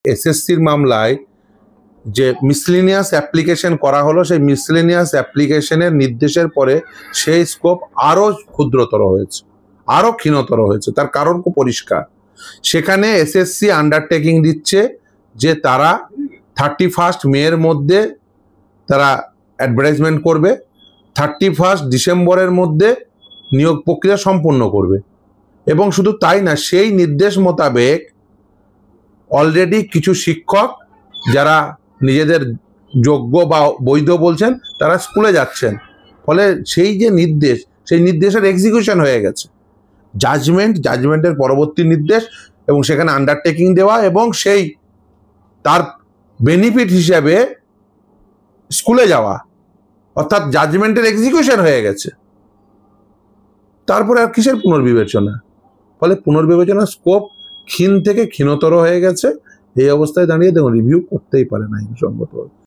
এসএসসির মামলায় যে মিসলেনিয়াস অ্যাপ্লিকেশন করা হলো, সেই মিসলেনিয়াস অ্যাপ্লিকেশনের নির্দেশের পরে সেই স্কোপ আরও ক্ষুদ্রতর হয়েছে, আরও ক্ষীণতর হয়েছে। তার কারণ খুব পরিষ্কার। সেখানে এসএসসি আন্ডারটেকিং দিচ্ছে যে তারা 31 মের মধ্যে তারা অ্যাডভার্টাইজমেন্ট করবে, 31 ডিসেম্বরের মধ্যে নিয়োগ প্রক্রিয়া সম্পন্ন করবে। এবং শুধু তাই না, সেই নির্দেশ মোতাবেক অলরেডি কিছু শিক্ষক যারা নিজেদের যোগ্য বা বৈধ বলছেন তারা স্কুলে যাচ্ছেন। ফলে সেই যে নির্দেশ, সেই নির্দেশের এক্সিকিউশন হয়ে গেছে। জাজমেন্টের পরবর্তী নির্দেশ এবং সেখানে আন্ডারটেকিং দেওয়া এবং সেই তার বেনিফিট হিসাবে স্কুলে যাওয়া, অর্থাৎ জাজমেন্টের এক্সিকিউশন হয়ে গেছে। তারপরে আর কিসের পুনর্বিবেচনা? ফলে পুনর্বিবেচনার স্কোপ ক্ষীণ থেকে ক্ষীণতর হয়ে গেছে। এই অবস্থায় দাঁড়িয়ে দেখুন, রিভিউ করতেই পারে না আইনসঙ্গত।